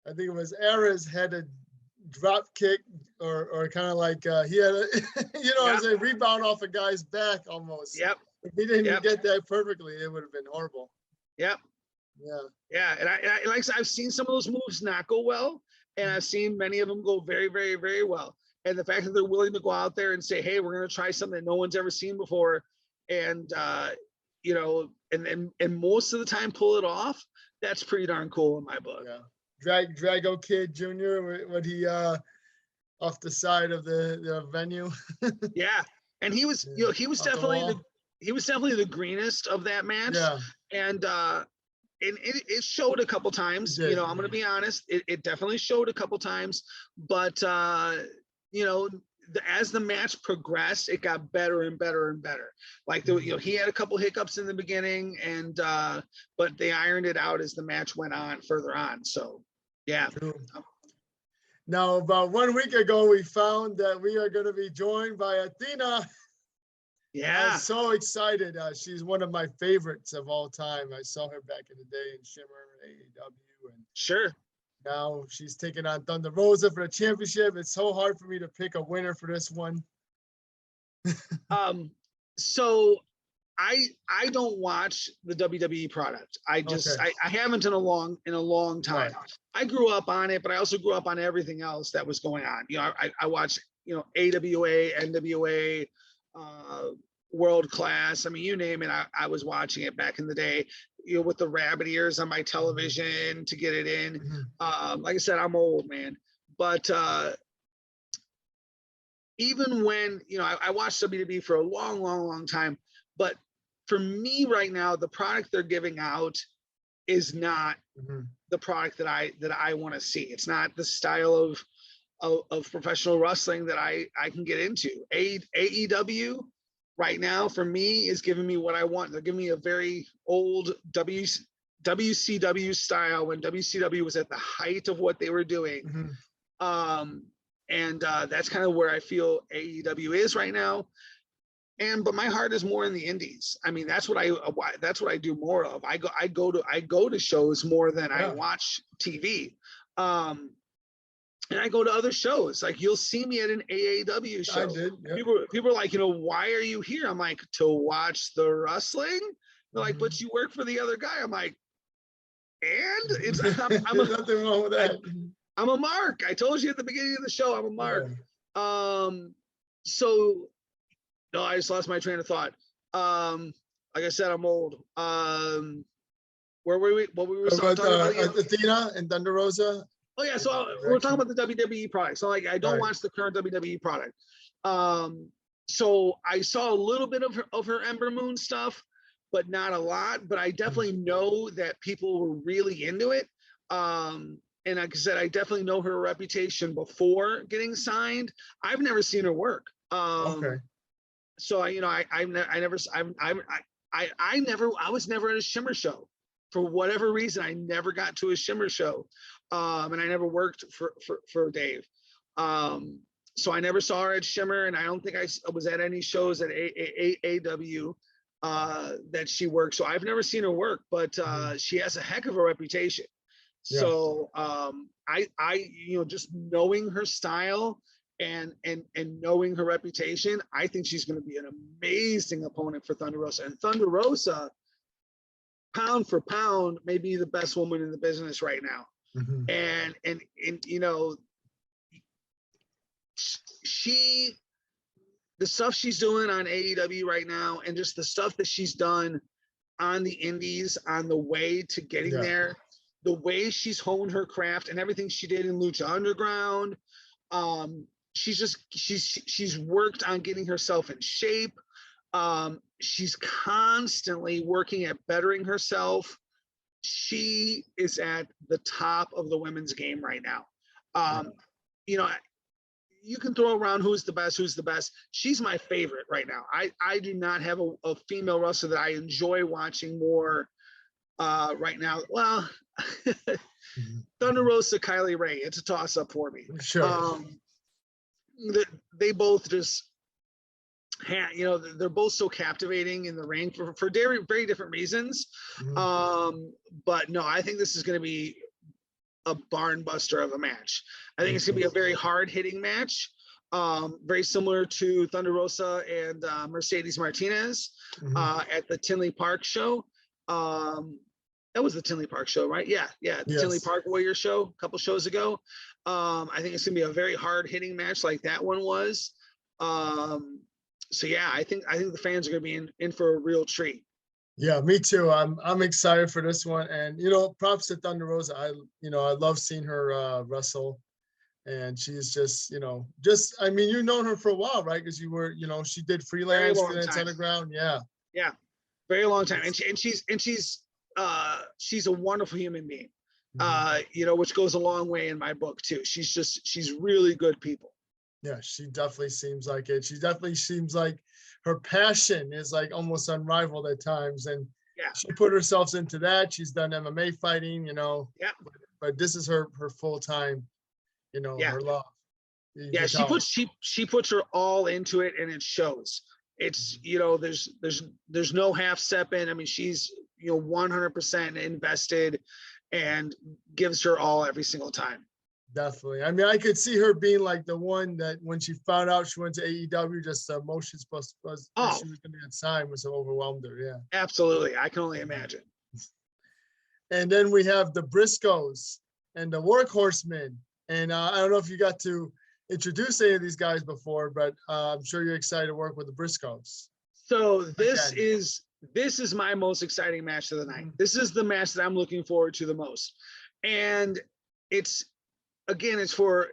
I think it was Ares had a drop kick or kind of like he had a, as a rebound off a guy's back almost. Yep. If he didn't get that perfectly, it would have been horrible. Yep. Yeah. Yeah. And I I've seen some of those moves not go well. and I've seen many of them go very, very, very well. And the fact that they're willing to go out there and say, hey, we're going to try something that no one's ever seen before, and you know, and most of the time pull it off, that's pretty darn cool in my book. Yeah. Drago Kid Jr. when he off the side of the venue. Yeah. And he was, you know, he was definitely the greenest of that match. Yeah. And it showed a couple times, you know, I'm going to be honest. It definitely showed a couple times, but you know, as the match progressed, it got better and better and better. Like, you know, he had a couple hiccups in the beginning, and but they ironed it out as the match went on further on. So, yeah. True. Now, about 1 week ago, we found that we are going to be joined by Athena. Yeah. I'm so excited. She's one of my favorites of all time. I saw her back in the day in Shimmer, AEW, and sure. Now she's taking on Thunder Rosa for the championship. It's so hard for me to pick a winner for this one. So I don't watch the WWE product. I just I haven't in a long time. Right. I grew up on it, but I also grew up on everything else that was going on. You know, I watched, you know, AWA, NWA, World Class. I mean, you name it, I was watching it back in the day, you know, with the rabbit ears on my television to get it in. Like I said, I'm old, man. But even when, you know, I watched WWE for a long time, but for me right now, the product they're giving out is not the product that I want to see. It's not the style of professional wrestling that I can get into. AEW right now for me is giving me what I want. They're giving me a very old WCW style when WCW was at the height of what they were doing. And that's kind of where I feel AEW is right now. But my heart is more in the indies. I mean, that's what I do more of. I go to shows more than I watch TV. And I go to other shows. Like, you'll see me at an AAW show. I did. Yeah. People are like, you know, why are you here? I'm like, to watch the wrestling. They're like, but you work for the other guy. I'm like, and it's I'm nothing wrong with that. I'm a mark. I told you at the beginning of the show, I'm a mark. So no, I just lost my train of thought. Like I said, I'm old. Where were we? What we were talking about? Athena and Thunder Rosa. Oh yeah, so we're talking about the WWE product. So like, I don't watch the current WWE product. So I saw a little bit of her Ember Moon stuff, but not a lot. But I definitely know that people were really into it. And like I said, I definitely know her reputation before getting signed. I've never seen her work. So I was never at a Shimmer show. For whatever reason, I never got to a Shimmer show. And I never worked for Dave. So I never saw her at Shimmer, and I don't think I was at any shows at AAW that she worked. So I've never seen her work, but she has a heck of a reputation. Yeah. So I you know, just knowing her style and knowing her reputation, I think she's going to be an amazing opponent for Thunder Rosa. And Thunder Rosa, pound for pound, may be the best woman in the business right now. And you know, the stuff she's doing on AEW right now, and just the stuff that she's done on the indies on the way to getting there, the way she's honed her craft and everything she did in Lucha Underground, she's worked on getting herself in shape. She's constantly working at bettering herself. She is at the top of the women's game right now. You know, you can throw around who's the best. She's my favorite right now. I do not have a female wrestler that I enjoy watching more right now. Well, Thunder Rosa, Kylie Ray, it's a toss up for me. Sure. They both just, you know, they're both so captivating in the ring for very, very different reasons. But no, I think this is going to be a barn buster of a match. I think it's going to be a very hard hitting match, very similar to Thunder Rosa and Mercedes Martinez at the Tinley Park show. That was the Tinley Park show, right? Yeah, the Tinley Park Warrior show a couple shows ago. I think it's gonna be a very hard hitting match like that one was. So yeah, I think the fans are gonna be in for a real treat. Yeah, me too. I'm excited for this one, and props to Thunder Rosa. I love seeing her wrestle, and she's just I mean, you've known her for a while, right? Because you were she did Freelance Underground. Yeah, very long time, and she's a wonderful human being. Which goes a long way in my book too. She's really good people. Yeah, she definitely seems like it. She definitely seems like her passion is like almost unrivaled at times. And she put herself into that. She's done MMA fighting, but this is her full-time, her love. She puts her all into it, and it shows. It's, there's no half stepping. I mean, she's, 100% invested and gives her all every single time. Definitely. I mean, I could see her being like the one that when she found out she went to AEW, just the emotions plus she was going to get signed was overwhelmed her. Yeah. Absolutely. I can only imagine. And then we have the Briscoes and the Workhorsemen. And I don't know if you got to introduce any of these guys before, but I'm sure you're excited to work with the Briscoes. So this is my most exciting match of the night. This is the match that I'm looking forward to the most. And it's for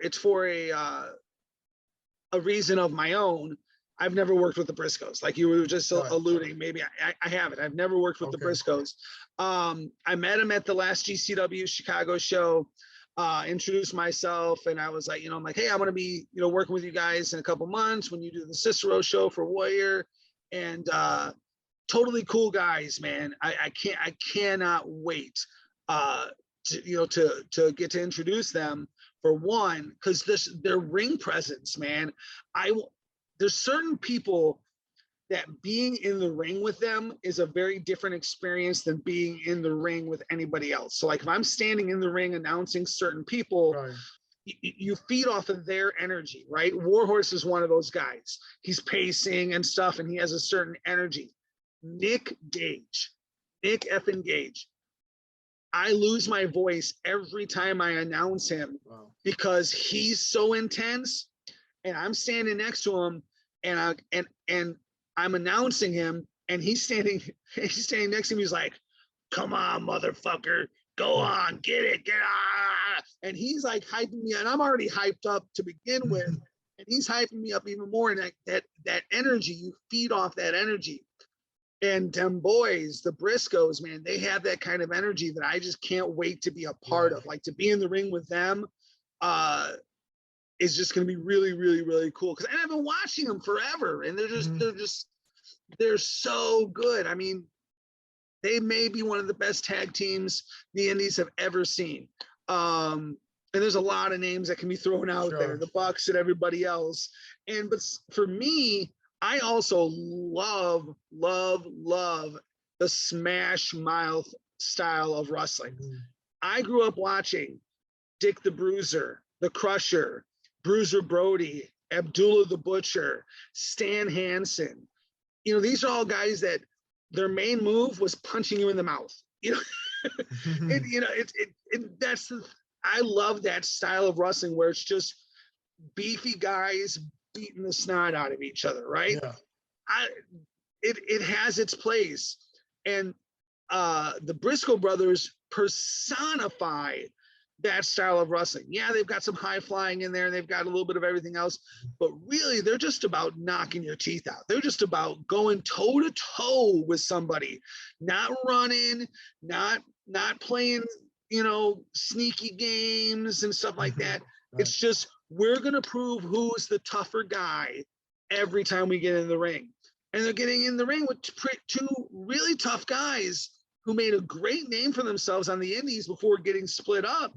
a reason of my own. I've never worked with the Briscoes, like you were just alluding. Maybe I haven't. I've never worked with the Briscoes. I met him at the last GCW Chicago show. Introduced myself, and I was like, I'm like, hey, I'm gonna be, working with you guys in a couple months when you do the Cicero show for Warrior, and totally cool guys, man. I cannot wait to get to introduce them. For one, because their ring presence, man. There's certain people that being in the ring with them is a very different experience than being in the ring with anybody else. So like if I'm standing in the ring announcing certain people, you feed off of their energy, right? Warhorse is one of those guys. He's pacing and stuff, and he has a certain energy. Nick effing Gage. I lose my voice every time I announce him because he's so intense, and I'm standing next to him, and I'm announcing him, and he's standing next to me. He's like, "Come on, motherfucker, go on, get it, get on!" And he's like hyping me, and I'm already hyped up to begin with, and he's hyping me up even more. And that energy, you feed off that energy. And them boys, the Briscoes, man, they have that kind of energy that I just can't wait to be a part of. Like to be in the ring with them is just going to be really, really, really cool. Because I've been watching them forever, and they're so good. I mean, they may be one of the best tag teams the Indies have ever seen. And there's a lot of names that can be thrown out there, the Bucks and everybody else. But for me, I also love the smash mouth style of wrestling. I grew up watching Dick the Bruiser, the Crusher, Bruiser Brody, Abdullah the Butcher, Stan Hansen. These are all guys that their main move was punching you in the mouth. I love that style of wrestling where it's just beefy guys beating the snot out of each other, right? It has its place, and the Briscoe brothers personify that style of wrestling. Yeah, they've got some high flying in there, and they've got a little bit of everything else, but really they're just about knocking your teeth out. They're just about going toe to toe with somebody, not running, not playing sneaky games and stuff like that. It's just, we're going to prove who's the tougher guy every time we get in the ring. And they're getting in the ring with two really tough guys who made a great name for themselves on the Indies before getting split up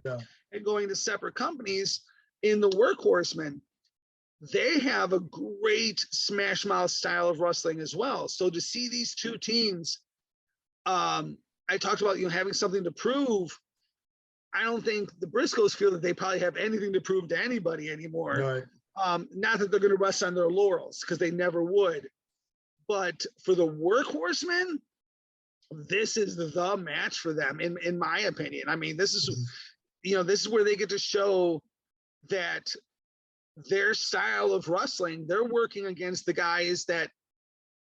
and going to separate companies in the Workhorsemen. They have a great smash mouth style of wrestling as well. So to see these two teams, I talked about having something to prove. I don't think the Briscoes feel that they probably have anything to prove to anybody anymore. Not that they're going to rest on their laurels, because they never would. But for the Workhorsemen, this is the match for them, in my opinion. I mean, this is, this is where they get to show that their style of wrestling, they're working against the guys that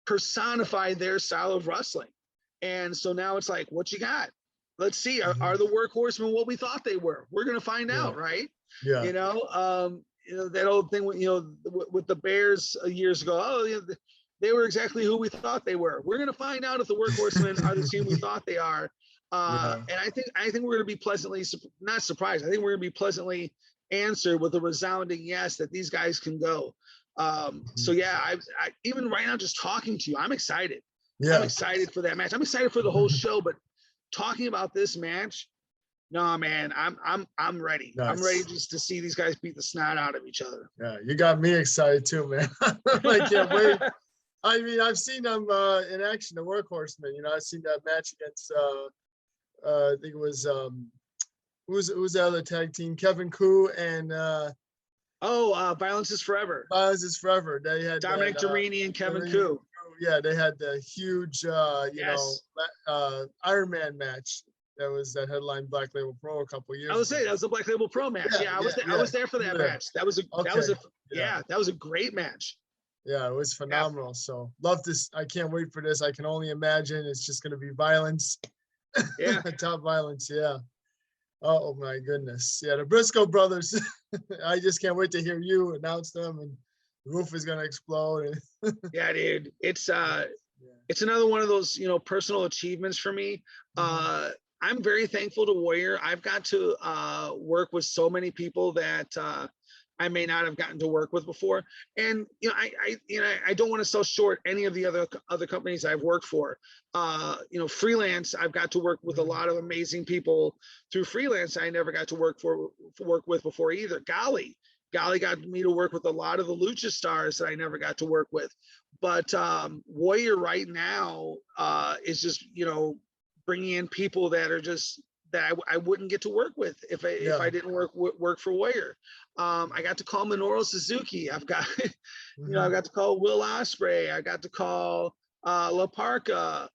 personify their style of wrestling. And so now it's like, what you got? Let's see. Are the Workhorsemen what we thought they were? We're going to find out, right? Yeah. That old thing, with the Bears years ago, they were exactly who we thought they were. We're going to find out if the Workhorsemen are the team we thought they are. And I think we're going to be pleasantly, not surprised. I think we're going to be pleasantly answered with a resounding yes, that these guys can go. So yeah, I even right now, just talking to you, I'm excited. Yeah. I'm excited for that match. I'm excited for the whole show, but talking about this match, no, man, I'm ready. Nice. I'm ready just to see these guys beat the snot out of each other. Yeah, you got me excited too, man. I can't wait. I mean, I've seen them in action, the Workhorsemen. I've seen that match against I think it was who was the other tag team? Kevin Koo and Violence is Forever. Violence is Forever. They had Dominic Durini and Kevin Koo. Yeah, they had the huge Iron Man match. That headline Black Label Pro a couple years. I would say that was a Black Label Pro match. Yeah, I was there for that match. That was a great match. Yeah, it was phenomenal. Yeah. So love this. I can't wait for this. I can only imagine it's just going to be violence. Yeah, top violence. Yeah. Oh my goodness. Yeah, the Briscoe brothers. I just can't wait to hear you announce them, and the roof is going to explode. Yeah, dude. It's another one of those personal achievements for me. I'm very thankful to Warrior. I've got to work with so many people that I may not have gotten to work with before. And I don't want to sell short any of the other companies I've worked for. Freelance, I've got to work with a lot of amazing people through Freelance I never got to work with before either. Golly got me to work with a lot of the Lucha stars that I never got to work with. But Warrior right now is just bringing in people that are just that I wouldn't get to work with if I didn't work for Warrior. I got to call Minoru Suzuki. I've got I got to call Will Ospreay. I got to call La Parca.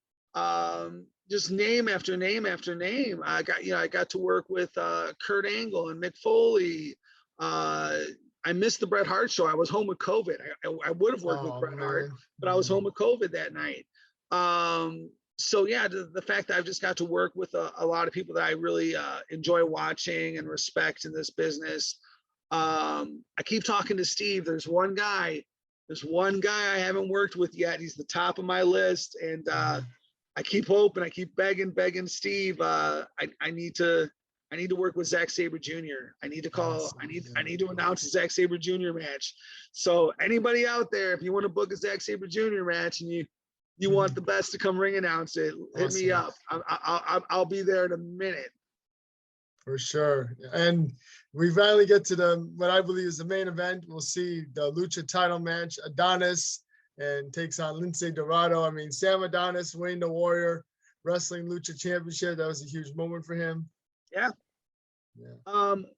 Just name after name after name. I got to work with Kurt Angle and Mick Foley. I missed the Bret Hart show. I was home with COVID. I would have worked with Bret Hart, but I was home with COVID that night. So yeah, the fact that I've just got to work with a lot of people that I really enjoy watching and respect in this business. I keep talking to Steve. There's one guy I haven't worked with yet. He's the top of my list, and I keep hoping, I keep begging Steve. I need to work with Zack Sabre Jr. I need to announce a Zack Sabre Jr. match. So anybody out there, if you want to book a Zack Sabre Jr. match and you want the best to come ring announce it, hit me up. I'll be there in a minute. For sure. And we finally get to what I believe is the main event. We'll see the Lucha title match. Adonis and takes on Lince Dorado. I mean, Sam Adonis winning the Warrior Wrestling Lucha Championship. That was a huge moment for him. Yeah.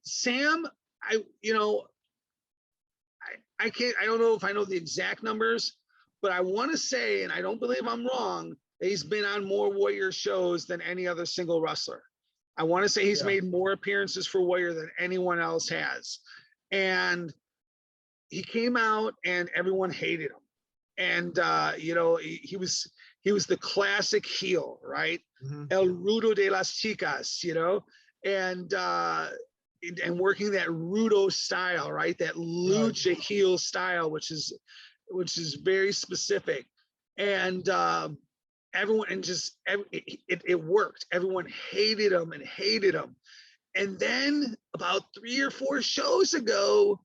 Sam, I don't know if I know the exact numbers, but I want to say, and I don't believe I'm wrong, that he's been on more Warrior shows than any other single wrestler. I want to say he's made more appearances for Warrior than anyone else has. And he came out and everyone hated him. And he was the classic heel, right? El Rudo de las Chicas, and working that Rudo style, right? That Lucha heel style, which is very specific. And everyone, and just it worked. Everyone hated him. And then about 3 or 4 shows ago,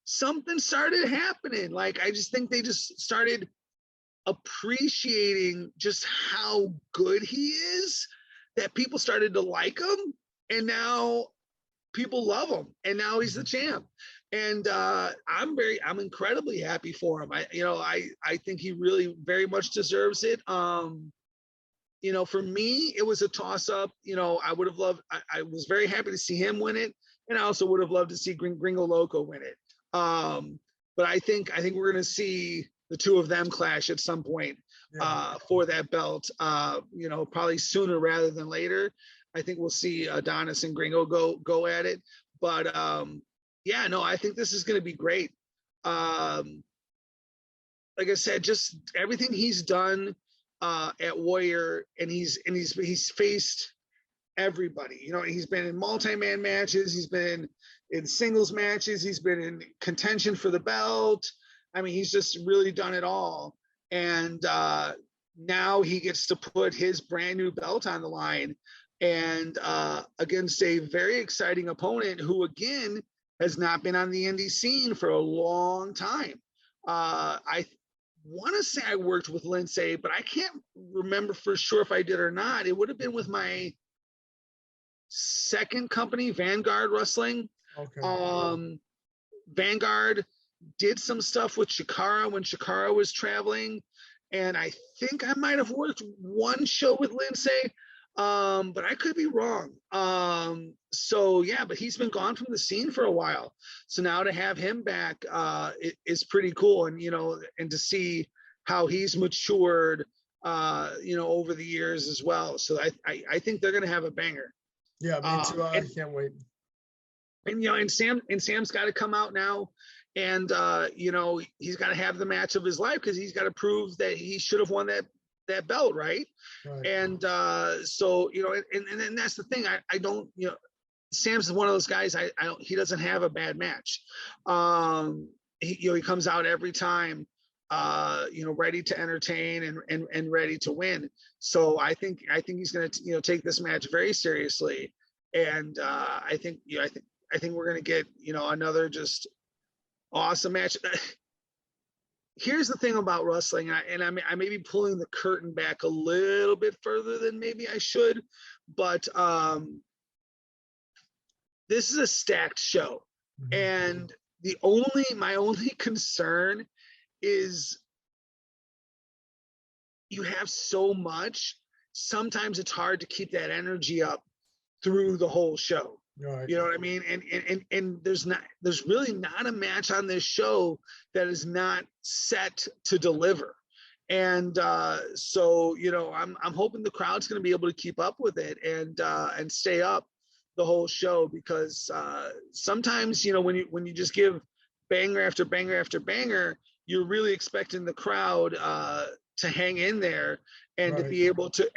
something started happening. Like, I just think they just started appreciating just how good he is, that people started to like him, and now people love him, and now he's the champ. And I'm incredibly happy for him. I think he really very much deserves it. For me, it was a toss-up. I would have loved. I was very happy to see him win it, and I also would have loved to see Gringo Loco win it. But I think we're going to see the two of them clash at some point for that belt. You know, probably sooner rather than later. I think we'll see Adonis and Gringo go at it. But yeah, no, I think this is going to be great. Like I said, just everything he's done at Warrior, and he's faced everybody. You know, he's been in multi-man matches, he's been in singles matches, he's been in contention for the belt. I mean, he's just really done it all. And now he gets to put his brand new belt on the line, and against a very exciting opponent who, again, has not been on the indie scene for a long time. I want to say I worked with Lince, but I can't remember for sure if I did or not. It would have been with my second company, Vanguard Wrestling. Okay. Vanguard did some stuff with Chikara when Chikara was traveling, and I think I might have worked one show with Lince, but I could be wrong. So yeah, but he's been gone from the scene for a while. So now to have him back is pretty cool, and you know, and to see how he's matured, you know, over the years as well. So I think they're gonna have a banger. Yeah, me too. I can't wait. And you know, and Sam's got to come out now, and you know, he's got to have the match of his life, because he's got to prove that he should have won that belt, right? And so, you know, and that's the thing. I don't, you know, Sam's one of those guys. He doesn't have a bad match. He comes out every time, you know, ready to entertain and ready to win. So I think he's going to, you know, take this match very seriously, and I think we're going to get, you know, another just awesome match. Here's the thing about wrestling, and I may be pulling the curtain back a little bit further than maybe I should, but this is a stacked show, and my only concern is you have so much. Sometimes it's hard to keep that energy up through the whole show. Right. You know what I mean? And there's really not a match on this show that is not set to deliver. And so, you know, I'm hoping the crowd's going to be able to keep up with it and stay up the whole show, because sometimes, you know, when you just give banger after banger after banger, you're really expecting the crowd to hang in there and to be able to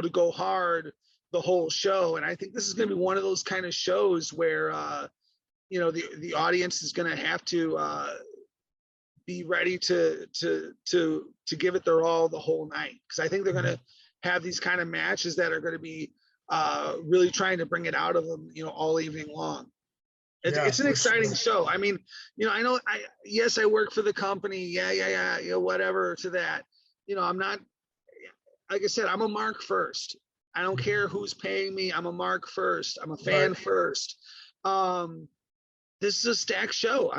go hard the whole show. And I think this is going to be one of those kind of shows where you know, the audience is going to have to be ready to give it their all the whole night, because I think they're going to have these kind of matches that are going to be really trying to bring it out of them, you know, all evening long. It's an exciting show. I mean, you know, I work for the company. Yeah, you know, whatever to that. You know, I'm not, like I said, I'm a mark first. I don't care who's paying me. I'm a mark first. I'm a fan first. This is a stacked show.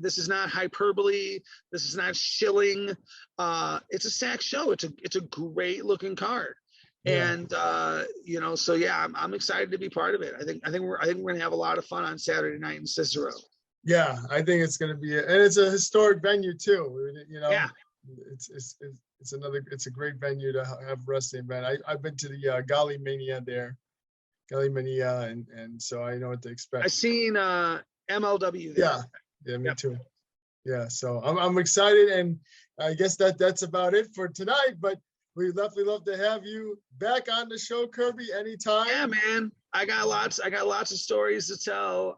This is not hyperbole. This is not shilling. It's a stacked show. It's a great looking card. Yeah. And you know, so yeah, I'm excited to be part of it. I think we're gonna have a lot of fun on Saturday night in Cicero. Yeah, I think it's gonna be, and it's a historic venue too. You know, it's a great venue to have wrestling event. I've been to the Gali Mania there, and so I know what to expect. I've seen MLW there. Yeah, me too. Yeah, so I'm excited, and I guess that's about it for tonight. But we'd definitely love to have you back on the show, Kirby, anytime. Yeah, man. I got lots of stories to tell.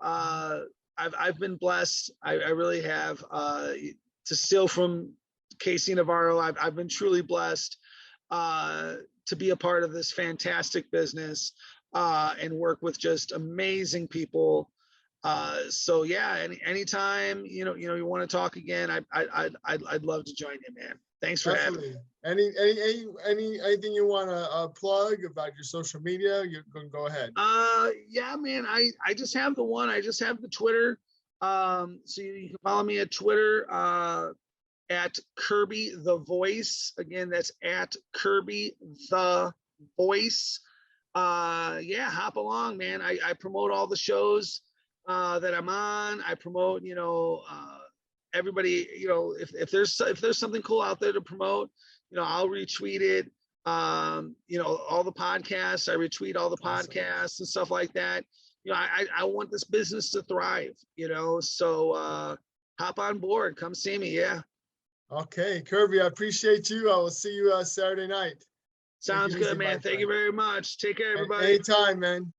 I've been blessed. I really have. To steal from Casey Navarro, I've been truly blessed to be a part of this fantastic business and work with just amazing people. So yeah, anytime you want to talk again, I'd love to join you, man. Thanks for having me. Anything you want to plug about your social media? You can go ahead. Yeah, man. I just have the one. I just have the Twitter. So you can follow me at Twitter at Kirby the Voice. Again, that's at Kirby the Voice. Yeah, hop along, man. I promote all the shows that I'm on. I promote, everybody, you know, if there's something cool out there to promote, you know, I'll retweet it. You know, all the podcasts, I retweet all the podcasts and stuff like that. You know, I want this business to thrive, you know, so hop on board, come see me. Yeah. Okay, Kirby, I appreciate you. I will see you Saturday night. Sounds good, man. Thank you very much. Take care, everybody. Anytime, man.